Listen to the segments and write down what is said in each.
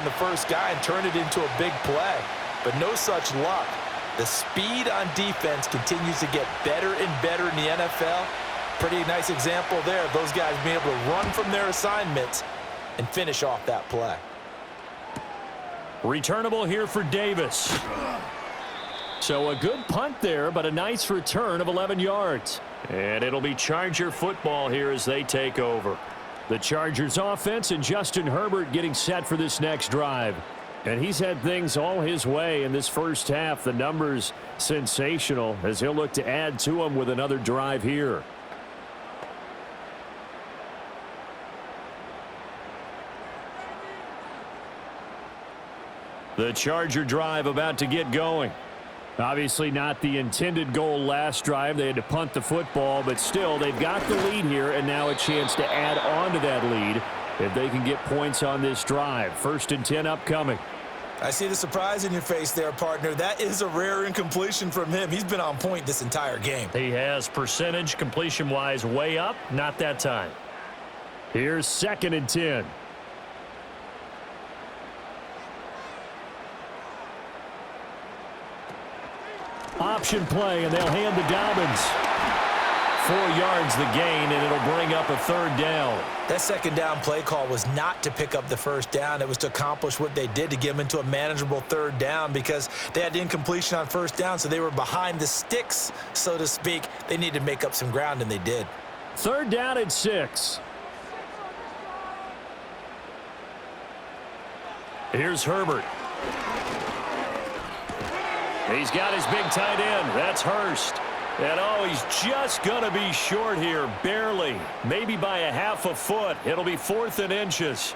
the first guy and turn it into a big play. But no such luck. The speed on defense continues to get better and better in the NFL. Pretty nice example there of those guys being able to run from their assignments and finish off that play. Returnable here for Davis. So a good punt there, but a nice return of 11 yards. And it'll be Charger football here as they take over. The Chargers offense and Justin Herbert getting set for this next drive. And he's had things all his way in this first half. The numbers sensational as he'll look to add to them with another drive here. The Charger drive about to get going. Obviously not the intended goal last drive. They had to punt the football, but still they've got the lead here and now a chance to add on to that lead if they can get points on this drive. 1st and 10 upcoming. I see the surprise in your face there, partner. That is a rare incompletion from him. He's been on point this entire game. He has percentage completion-wise way up. Not that time. Here's 2nd and 10. Option play, and they'll hand to Dobbins. 4 yards the gain, and it'll bring up a 3rd down. That 2nd down play call was not to pick up the 1st down. It was to accomplish what they did to get them into a manageable 3rd down because they had incompletion on 1st down, so they were behind the sticks, so to speak. They needed to make up some ground, and they did. 3rd down and 6. Here's Herbert. He's got his big tight end. That's Hurst. And, oh, he's just going to be short here, barely. Maybe by a half a foot. It'll be 4th and inches.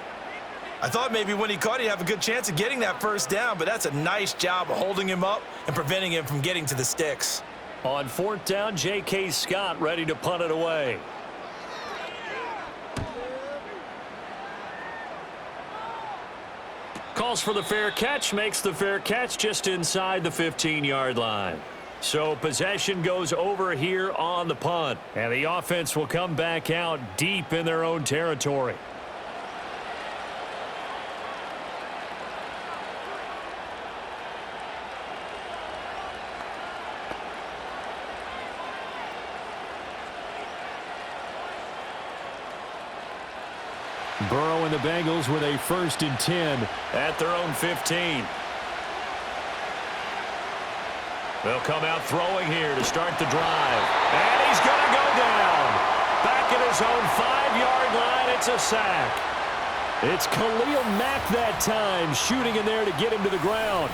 I thought maybe when he caught, he'd have a good chance of getting that 1st down, but that's a nice job of holding him up and preventing him from getting to the sticks. On 4th down, J.K. Scott ready to punt it away. Calls for the fair catch, makes the fair catch just inside the 15-yard line. So possession goes over here on the punt, and the offense will come back out deep in their own territory. Burrow and the Bengals with a 1st and 10 at their own 15. They'll come out throwing here to start the drive. And he's going to go down. Back at his own 5-yard line, it's a sack. It's Khalil Mack that time, shooting in there to get him to the ground.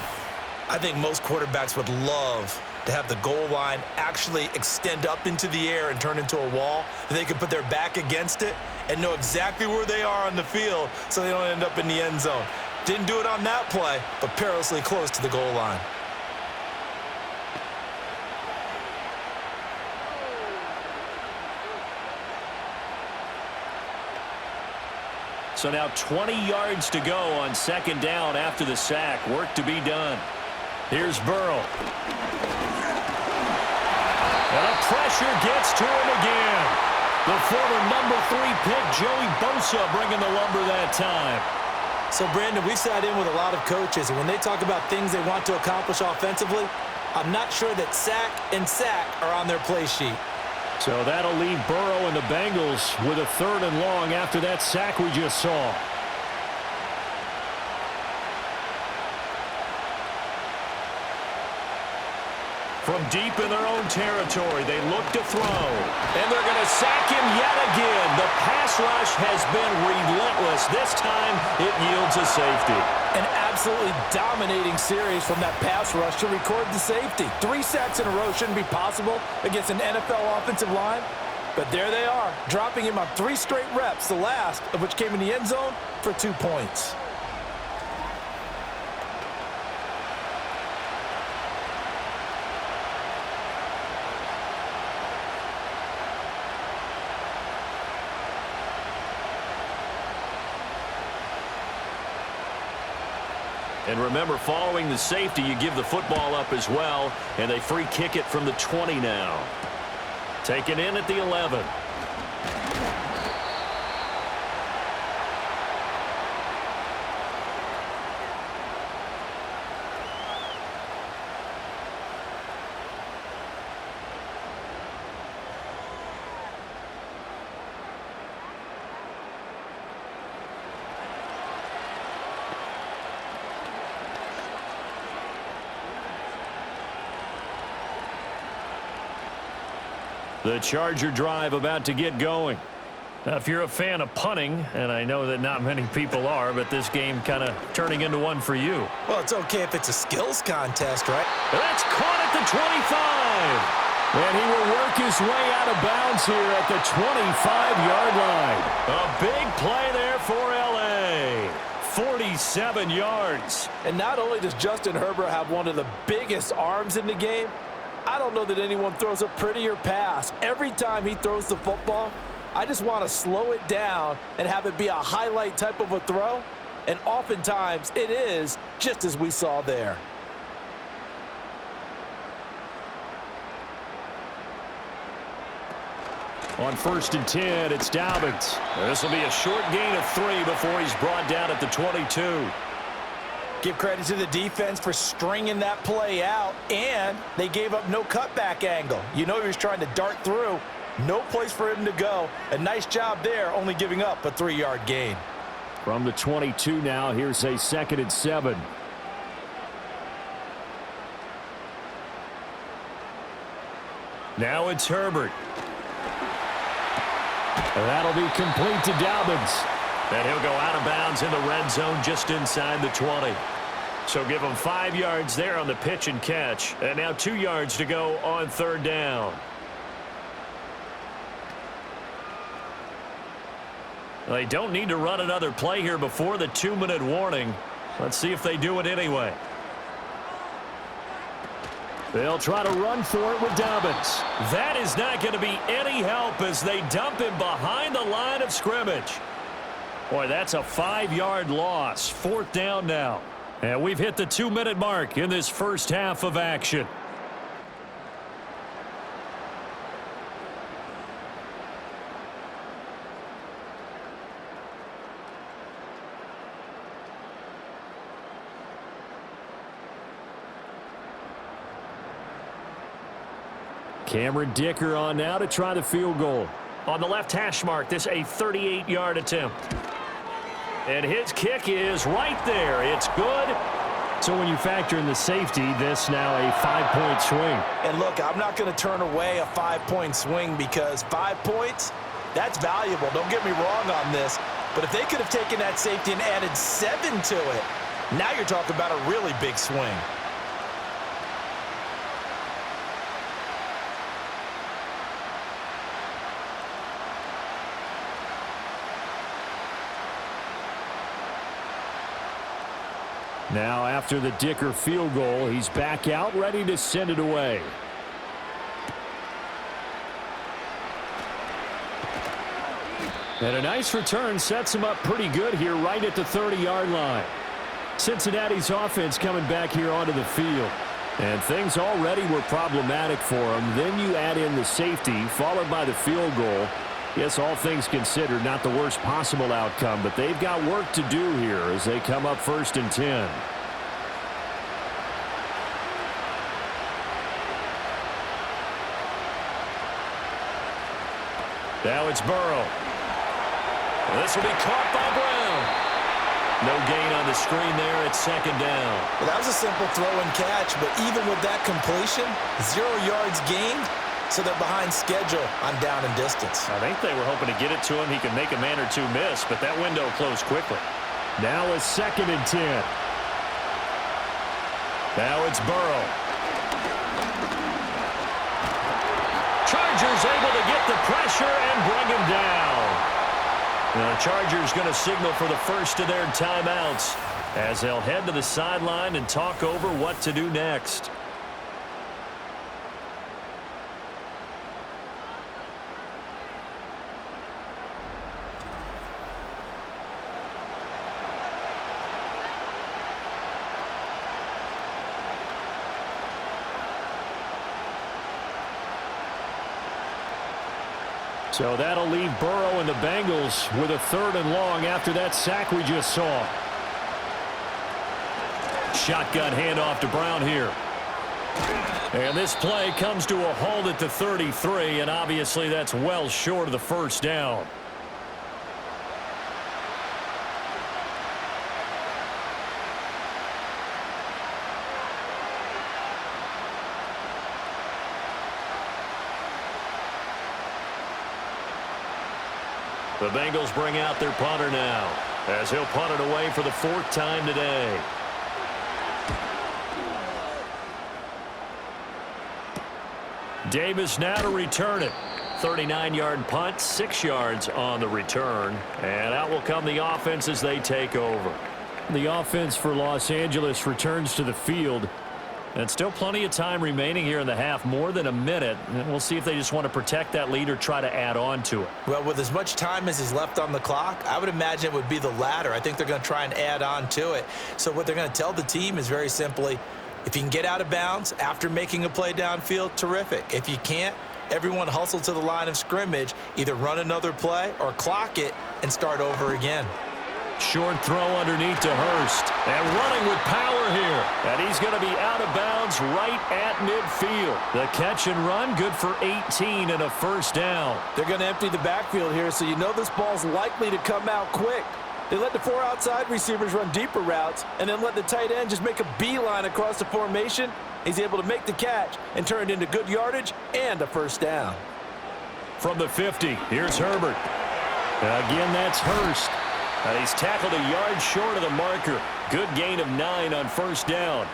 I think most quarterbacks would love to have the goal line actually extend up into the air and turn into a wall. They can put their back against it and know exactly where they are on the field so they don't end up in the end zone. Didn't do it on that play, but perilously close to the goal line. So now 20 yards to go on 2nd down after the sack. Work to be done. Here's Burrow. And the pressure gets to him again. The former number 3 pick, Joey Bosa, bringing the lumber that time. So, Brandon, we sat in with a lot of coaches, and when they talk about things they want to accomplish offensively, I'm not sure that sack and sack are on their play sheet. So that'll leave Burrow and the Bengals with a 3rd and long after that sack we just saw. From deep in their own territory, they look to throw. And they're going to sack him yet again. The pass rush has been relentless. This time, it yields a safety. An absolutely dominating series from that pass rush to record the safety. 3 sacks in a row shouldn't be possible against an NFL offensive line. But there they are, dropping him on 3 straight reps, the last of which came in the end zone for 2 points. And remember, following the safety, you give the football up as well, and they free kick it from the 20 now. Taken in at the 11. The Charger drive about to get going. Now, if you're a fan of punting, and I know that not many people are, but this game kind of turning into one for you. Well, it's okay if it's a skills contest, right? That's caught at the 25. And he will work his way out of bounds here at the 25-yard line. A big play there for L.A. 47 yards. And not only does Justin Herbert have one of the biggest arms in the game, I don't know that anyone throws a prettier pass. Every time he throws the football, I just want to slow it down and have it be a highlight type of a throw. And oftentimes it is, just as we saw there. On 1st and 10, it's Dobbins. This will be a short gain of 3 before he's brought down at the 22. Give credit to the defense for stringing that play out, and they gave up no cutback angle. You know he was trying to dart through. No place for him to go. A nice job there, only giving up a 3-yard gain. From the 22 now, here's a 2nd and 7. Now it's Herbert. That'll be complete to Dobbins. And he'll go out of bounds in the red zone just inside the 20. So give him 5 yards there on the pitch and catch. And now 2 yards to go on 3rd down. They don't need to run another play here before the 2-minute warning. Let's see if they do it anyway. They'll try to run for it with Dobbins. That is not going to be any help as they dump him behind the line of scrimmage. Boy, that's a 5-yard loss. 4th down now. And we've hit the 2-minute mark in this first half of action. Cameron Dicker on now to try the field goal. On the left hash mark, this a 38-yard attempt. And his kick is right there. It's good. So when you factor in the safety, this now a 5-point swing. And look, I'm not going to turn away a 5-point swing because 5 points, that's valuable. Don't get me wrong on this. But if they could have taken that safety and added 7 to it, now you're talking about a really big swing. Now after the Dicker field goal, he's back out ready to send it away. And a nice return sets him up pretty good here right at the 30-yard line. Cincinnati's offense coming back here onto the field. And things already were problematic for them. Then you add in the safety followed by the field goal. Yes, all things considered, not the worst possible outcome, but they've got work to do here as they come up 1st and 10. Now it's Burrow. This will be caught by Brown. No gain on the screen there at 2nd down. Well, that was a simple throw and catch, but even with that completion, 0 yards gained. So they're behind schedule on down and distance. I think they were hoping to get it to him. He could make a man or two miss, but that window closed quickly. Now a 2nd and 10. Now it's Burrow. Chargers able to get the pressure and bring him down. Now the Chargers going to signal for the first of their timeouts as they'll head to the sideline and talk over what to do next. So that'll leave Burrow and the Bengals with a 3rd and long after that sack we just saw. Shotgun handoff to Brown here. And this play comes to a halt at the 33, and obviously that's well short of the 1st down. The Bengals bring out their punter now, as he'll punt it away for the 4th time today. Davis now to return it. 39-yard punt, 6 yards on the return. And out will come the offense as they take over. The offense for Los Angeles returns to the field. And still plenty of time remaining here in the half, more than a minute. And we'll see if they just want to protect that lead or try to add on to it. Well, with as much time as is left on the clock, I would imagine it would be the latter. I think they're going to try and add on to it. So what they're going to tell the team is very simply, if you can get out of bounds after making a play downfield, terrific. If you can't, everyone hustle to the line of scrimmage, either run another play or clock it and start over again. Short throw underneath to Hurst. And running with power here. And he's going to be out of bounds right at midfield. The catch and run, good for 18 and a first down. They're going to empty the backfield here, so you know this ball's likely to come out quick. They let the 4 outside receivers run deeper routes and then let the tight end just make a beeline across the formation. He's able to make the catch and turn it into good yardage and a first down. From the 50, here's Herbert. Again, that's Hurst. And he's tackled a yard short of the marker. Good gain of 9 on first down.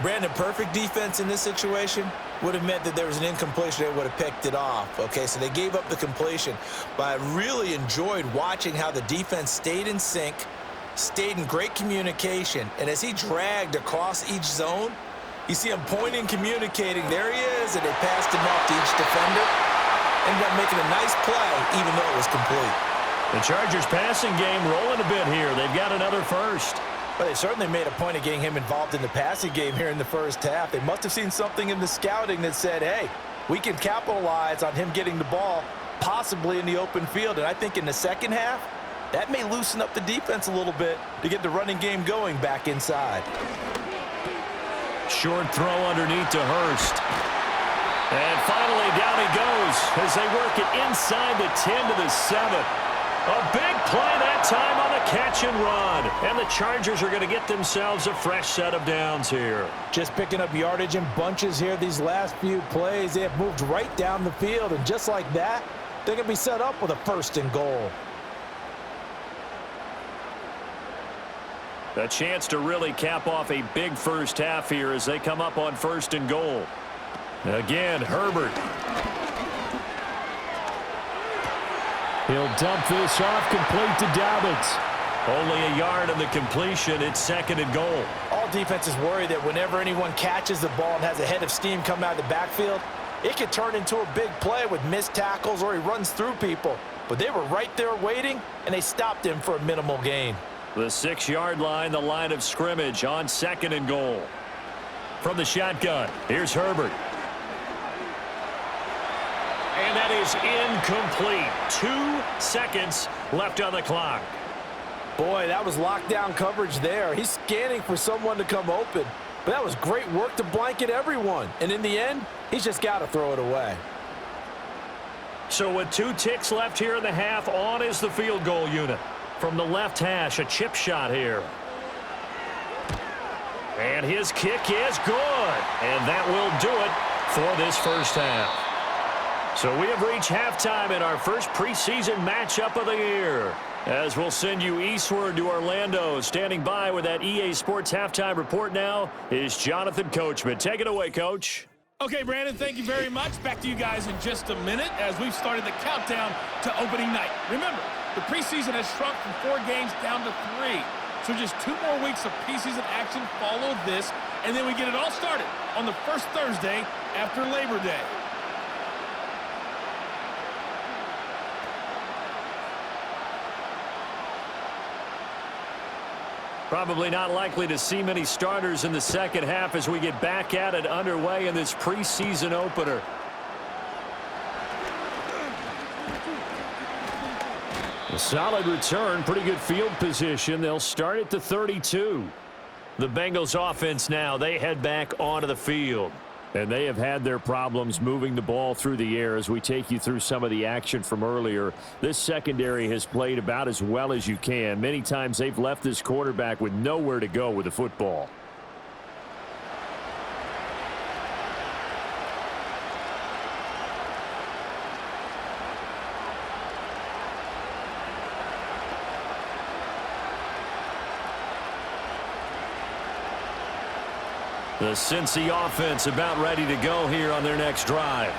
Brandon, perfect defense in this situation would have meant that there was an incompletion. They would have picked it off. Okay, so they gave up the completion. But I really enjoyed watching how the defense stayed in sync, stayed in great communication. And as he dragged across each zone, you see him pointing, communicating. There he is, and they passed him off to each defender. Ended up making a nice play, even though it was complete. The Chargers passing game rolling a bit here. They've got another first. Well, they certainly made a point of getting him involved in the passing game here in the first half. They must have seen something in the scouting that said, hey, we can capitalize on him getting the ball possibly in the open field. And I think in the second half, that may loosen up the defense a little bit to get the running game going back inside. Short throw underneath to Hurst. And finally down he goes as they work it inside the 10 to the 7. A big play that time on the catch and run. And the Chargers are going to get themselves a fresh set of downs here. Just picking up yardage in bunches here these last few plays. They have moved right down the field. And just like that, they're going to be set up with a 1st and goal. A chance to really cap off a big first half here as they come up on 1st and goal. Again, Herbert. He'll dump this off, complete to Dobbins. Only a yard on the completion. It's 2nd and goal. All defenses worry that whenever anyone catches the ball and has a head of steam come out of the backfield, it could turn into a big play with missed tackles or he runs through people. But they were right there waiting, and they stopped him for a minimal gain. The 6-yard line, the line of scrimmage on 2nd and goal. From the shotgun, here's Herbert. And that is incomplete. 2 seconds left on the clock. Boy, that was lockdown coverage there. He's scanning for someone to come open. But that was great work to blanket everyone. And in the end, he's just got to throw it away. So with 2 ticks left here in the half, on is the field goal unit. From the left hash, a chip shot here. And his kick is good. And that will do it for this first half. So we have reached halftime in our first preseason matchup of the year. As we'll send you eastward to Orlando. Standing by with that EA Sports halftime report now is Jonathan Coachman. Take it away, Coach. Okay, Brandon, thank you very much. Back to you guys in just a minute as we've started the countdown to opening night. Remember, the preseason has shrunk from 4 games down to 3. So just 2 more weeks of preseason action follow this, and then we get it all started on the first Thursday after Labor Day. Probably not likely to see many starters in the second half as we get back at it underway in this preseason opener. A solid return, pretty good field position. They'll start at the 32. The Bengals offense now, they head back onto the field. And they have had their problems moving the ball through the air as we take you through some of the action from earlier. This secondary has played about as well as you can. Many times they've left this quarterback with nowhere to go with the football. The Cincy offense about ready to go here on their next drive.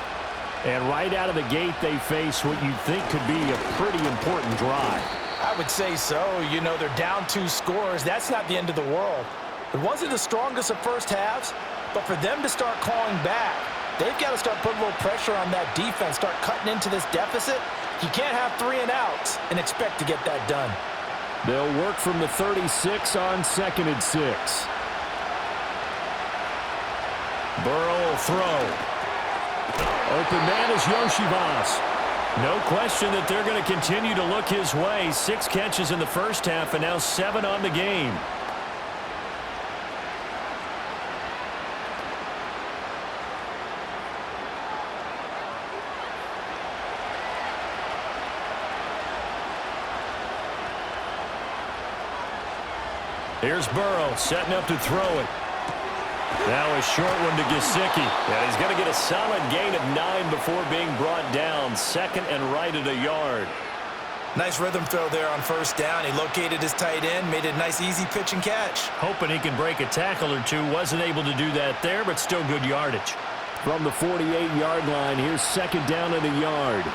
And right out of the gate, they face what you think could be a pretty important drive. I would say so. You know, they're down 2 scores. That's not the end of the world. It wasn't the strongest of first halves, but for them to start clawing back, they've got to start putting a little pressure on that defense, start cutting into this deficit. You can't have 3 and outs and expect to get that done. They'll work from the 36 on 2nd and 6. Burrow will throw. Open man is Yoshivas. No question that they're going to continue to look his way. 6 catches in the first half and now 7 on the game. Here's Burrow setting up to throw it. Now a short one to Gesicki. And he's going to get a solid gain of 9 before being brought down. 2nd and right at a yard. Nice rhythm throw there on first down. He located his tight end, made it a nice easy pitch and catch. Hoping he can break a tackle or two. Wasn't able to do that there, but still good yardage. From the 48-yard line, here's 2nd down and a yard.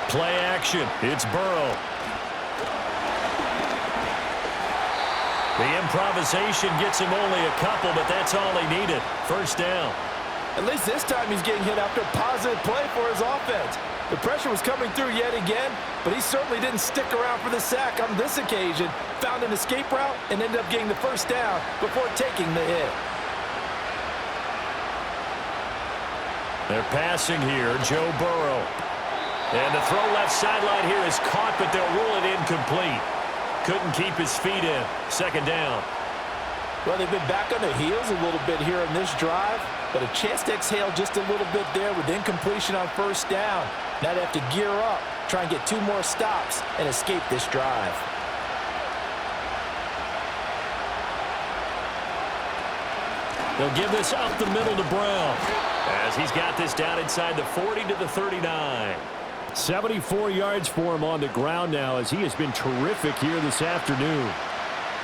Play action. It's Burrow. The improvisation gets him only a couple, but that's all he needed. First down. At least this time he's getting hit after a positive play for his offense. The pressure was coming through yet again, but he certainly didn't stick around for the sack on this occasion. Found an escape route and ended up getting the first down before taking the hit. They're passing here, Joe Burrow. And the throw left sideline here is caught, but they'll rule it incomplete. Couldn't keep his feet in. 2nd down. Well, they've been back on their heels a little bit here in this drive, but a chance to exhale just a little bit there with incompletion on first down. Now they have to gear up, try and get 2 more stops, and escape this drive. They'll give this up the middle to Brown as he's got this down inside the 40 to the 39. 74 yards for him on the ground now as he has been terrific here this afternoon.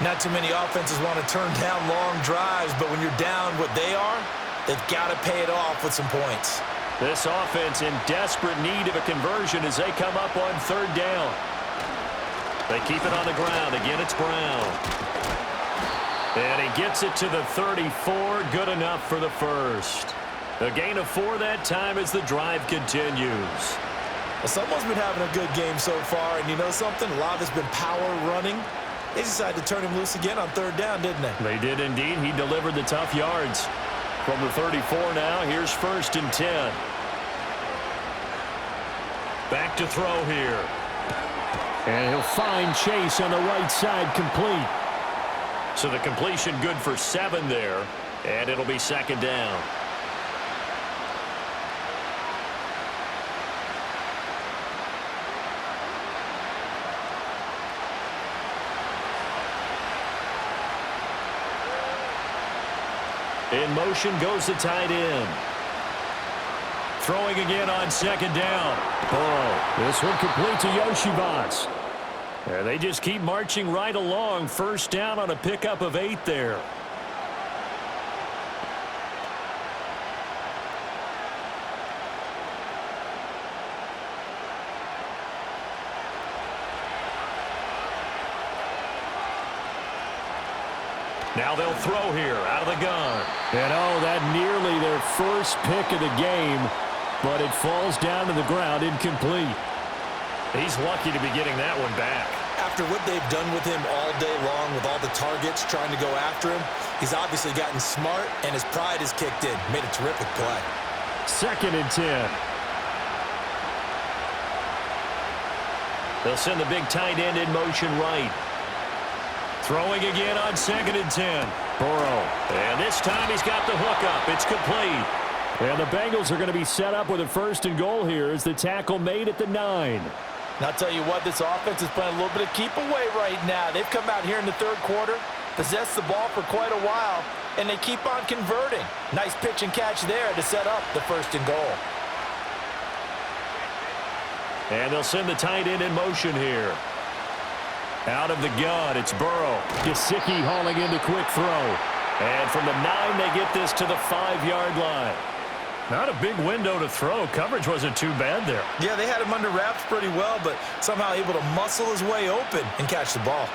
Not too many offenses want to turn down long drives, but when you're down what they are, they've got to pay it off with some points. This offense in desperate need of a conversion as they come up on 3rd down. They keep it on the ground. Again, it's Brown. And he gets it to the 34. Good enough for the first. A gain of 4 that time as the drive continues. Well, someone's been having a good game so far, and you know something? A lot of it's been power running. They decided to turn him loose again on 3rd down, didn't they? They did indeed. He delivered the tough yards. From the 34 now, here's 1st and 10. Back to throw here. And he'll find Chase on the right side, complete. So the completion good for 7 there, and it'll be 2nd down. In motion goes the tight end. Throwing again on 2nd down. Burrow. This one complete to Yoshivas. And they just keep marching right along. First down on a pickup of 8 there. Now they'll throw here out of the gun. And that nearly their first pick of the game, but it falls down to the ground incomplete. He's lucky to be getting that one back. After what they've done with him all day long with all the targets trying to go after him, he's obviously gotten smart and his pride has kicked in. Made a terrific play. 2nd and 10. They'll send the big tight end in motion right. Throwing again on 2nd and 10. Burrow. And this time he's got the hook up. It's complete. And the Bengals are going to be set up with a 1st and goal here as the tackle made at the 9. Now, I'll tell you what, this offense is playing a little bit of keep away right now. They've come out here in the 3rd quarter, possessed the ball for quite a while, and they keep on converting. Nice pitch and catch there to set up the 1st and goal. And they'll send the tight end in motion here. Out of the gun, it's Burrow. Gesicki hauling in the quick throw. And from the 9, they get this to the 5-yard line. Not a big window to throw. Coverage wasn't too bad there. Yeah, they had him under wraps pretty well, but somehow able to muscle his way open and catch the ball.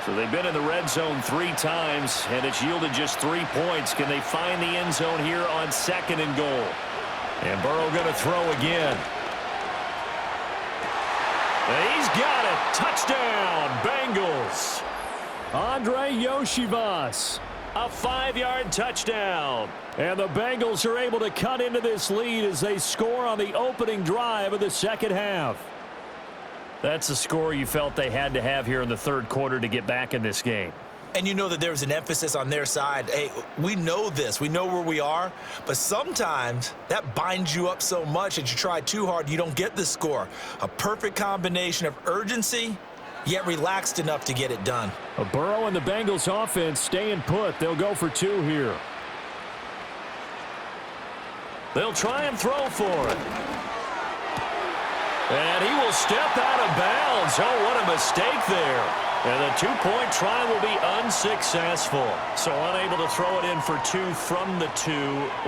So they've been in the red zone 3 times, and it's yielded just 3 points. Can they find the end zone here on 2nd and goal? And Burrow going to throw again. And he's got it. Touchdown, Bengals. Andre Yoshivas. A 5-yard touchdown. And the Bengals are able to cut into this lead as they score on the opening drive of the second half. That's the score you felt they had to have here in the 3rd quarter to get back in this game. And you know that there was an emphasis on their side. Hey, we know this. We know where we are. But sometimes that binds you up so much that you try too hard, you don't get the score. A perfect combination of urgency, yet relaxed enough to get it done. Burrow and the Bengals offense staying put. They'll go for 2 here. They'll try and throw for it. And he will step out of bounds. Oh, what a mistake there. And the 2-point try will be unsuccessful. So unable to throw it in for 2 from the 2.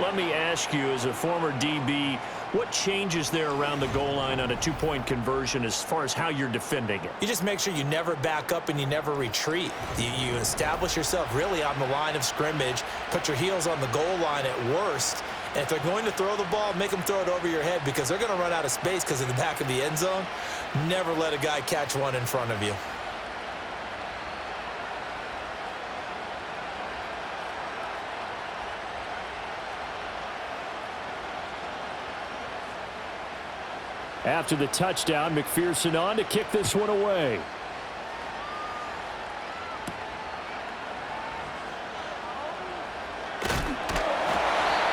Let me ask you, as a former DB, what changes there around the goal line on a 2-point conversion as far as how you're defending it? You just make sure you never back up and you never retreat. You establish yourself really on the line of scrimmage, put your heels on the goal line at worst, and if they're going to throw the ball, make them throw it over your head because they're going to run out of space because of the back of the end zone. Never let a guy catch one in front of you. After the touchdown, McPherson on to kick this one away.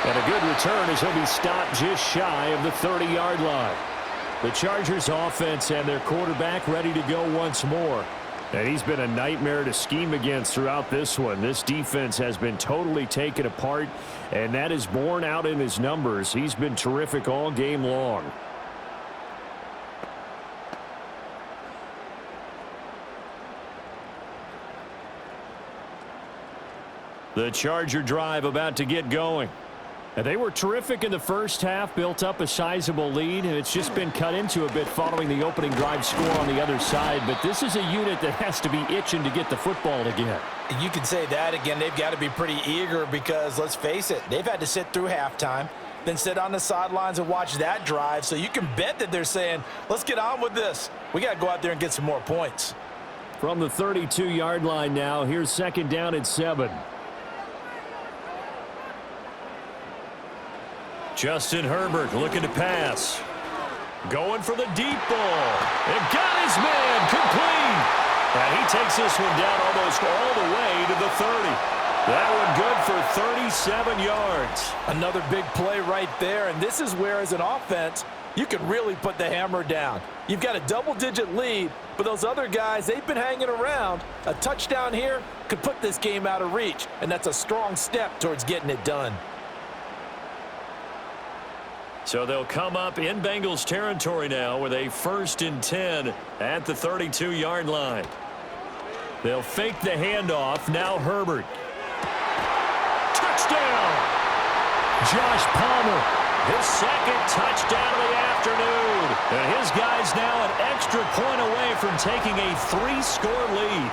And a good return as he'll be stopped just shy of the 30-yard line. The Chargers offense and their quarterback ready to go once more. And he's been a nightmare to scheme against throughout this one. This defense has been totally taken apart, and that is borne out in his numbers. He's been terrific all game long. The Charger drive about to get going. And they were terrific in the first half, built up a sizable lead, and it's just been cut into a bit following the opening drive score on the other side. But this is a unit that has to be itching to get the football again. You can say that again. They've got to be pretty eager because, let's face it, they've had to sit through halftime, then sit on the sidelines and watch that drive. So you can bet that they're saying, let's get on with this. We got to go out there and get some more points. From the 32-yard line now, here's 2nd down and 7. Justin Herbert looking to pass. Going for the deep ball. And got his man complete. And he takes this one down almost all the way to the 30. That one good for 37 yards. Another big play right there. And this is where, as an offense, you can really put the hammer down. You've got a double-digit lead, but those other guys, they've been hanging around. A touchdown here could put this game out of reach, and that's a strong step towards getting it done. So they'll come up in Bengals territory now with a 1st and 10 at the 32-yard line. They'll fake the handoff. Now Herbert. Touchdown! Josh Palmer, his 2nd touchdown of the afternoon. And his guy's now an extra point away from taking a 3-score lead.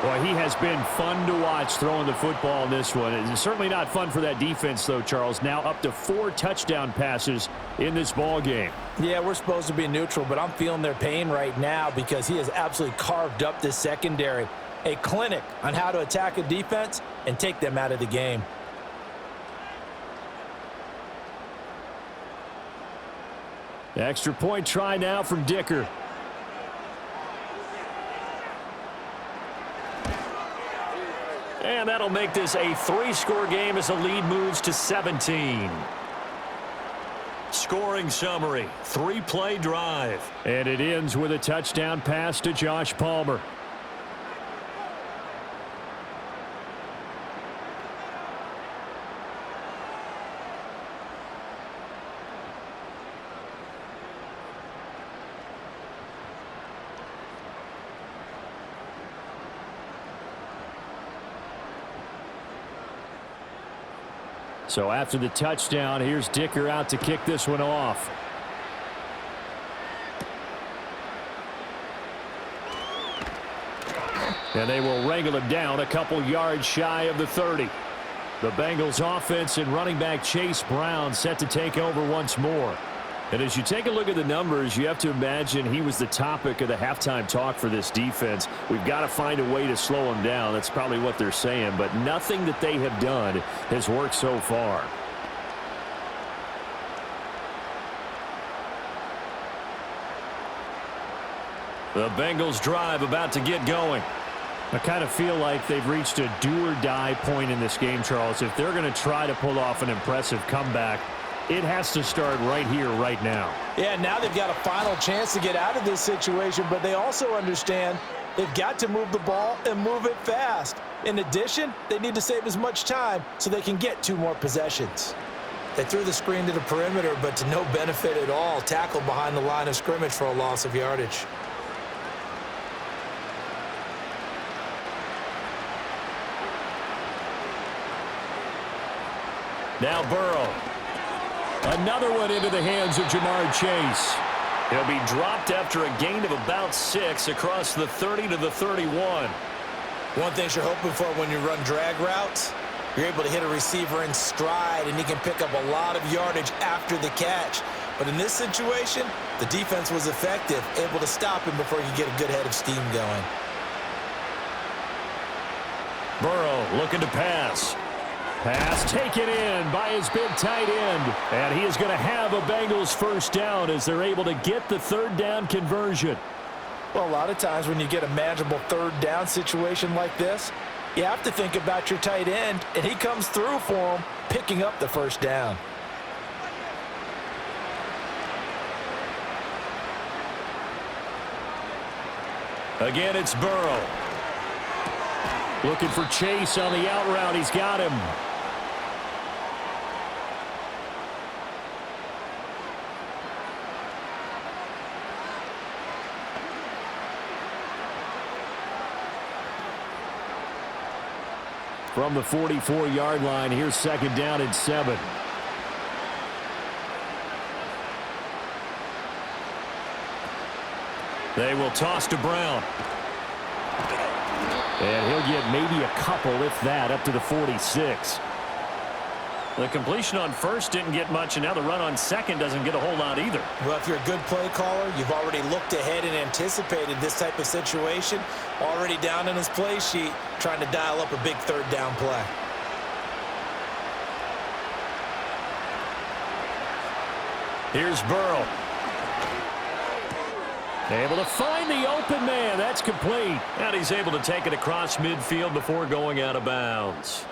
Boy, he has been fun to watch throwing the football in this one. It's certainly not fun for that defense, though, Charles. Now up to 4 touchdown passes in this ball game. Yeah, we're supposed to be neutral, but I'm feeling their pain right now because he has absolutely carved up this secondary. A clinic on how to attack a defense and take them out of the game. Extra point try now from Dicker. And that'll make this a 3-score game as the lead moves to 17. Scoring summary, 3-play drive. And it ends with a touchdown pass to Josh Palmer. So after the touchdown, here's Dicker out to kick this one off. And they will wrangle him down a couple yards shy of the 30. The Bengals offense and running back Chase Brown set to take over once more. And as you take a look at the numbers, you have to imagine he was the topic of the halftime talk for this defense. We've got to find a way to slow him down. That's probably what they're saying. But nothing that they have done has worked so far. The Bengals drive about to get going. I kind of feel like they've reached a do-or-die point in this game, Charles. If they're going to try to pull off an impressive comeback, it has to start right here, right now. Yeah, now they've got a final chance to get out of this situation, but they also understand they've got to move the ball and move it fast. In addition, they need to save as much time so they can get 2 more possessions. They threw the screen to the perimeter, but to no benefit at all. Tackled behind the line of scrimmage for a loss of yardage. Now Burrow. Another one into the hands of Jamar Chase. He'll be dropped after a gain of about 6 across the 30 to the 31. One thing you're hoping for when you run drag routes, you're able to hit a receiver in stride, and he can pick up a lot of yardage after the catch. But in this situation, the defense was effective, able to stop him before you get a good head of steam going. Burrow looking to pass. Pass taken in by his big tight end. And he is going to have a Bengals first down as they're able to get the 3rd down conversion. Well, a lot of times when you get a manageable 3rd down situation like this, you have to think about your tight end, and he comes through for him, picking up the 1st down. Again, it's Burrow. Looking for Chase on the out route. He's got him. From the 44-yard line, here's 2nd down and 7. They will toss to Brown. And he'll get maybe a couple, if that, up to the 46. The completion on 1st didn't get much, and now the run on 2nd doesn't get a whole lot either. Well, if you're a good play caller, you've already looked ahead and anticipated this type of situation. Already down in his play sheet, trying to dial up a big 3rd down play. Here's Burrow. Able to find the open man. That's complete. And he's able to take it across midfield before going out of bounds.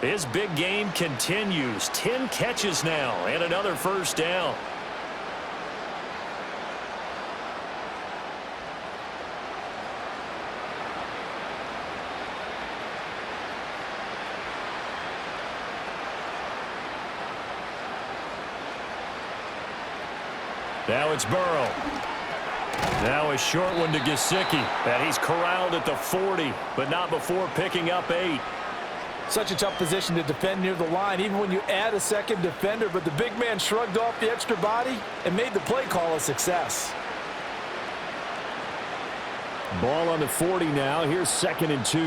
His big game continues. 10 catches now and another 1st down. Now it's Burrow. Now a short one to Gesicki. And he's corralled at the 40, but not before picking up 8. Such a tough position to defend near the line, even when you add a 2nd defender, but the big man shrugged off the extra body and made the play call a success. Ball on the 40 now. Here's 2nd and 2.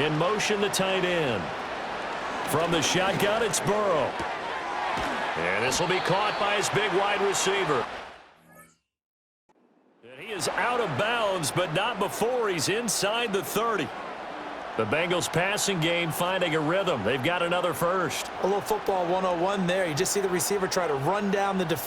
In motion, the tight end. From the shotgun, it's Burrow. And this will be caught by his big wide receiver. And he is out of bounds, but not before he's inside the 30. The Bengals passing game finding a rhythm. They've got another 1st. A little football 101 there. You just see the receiver try to run down the defender.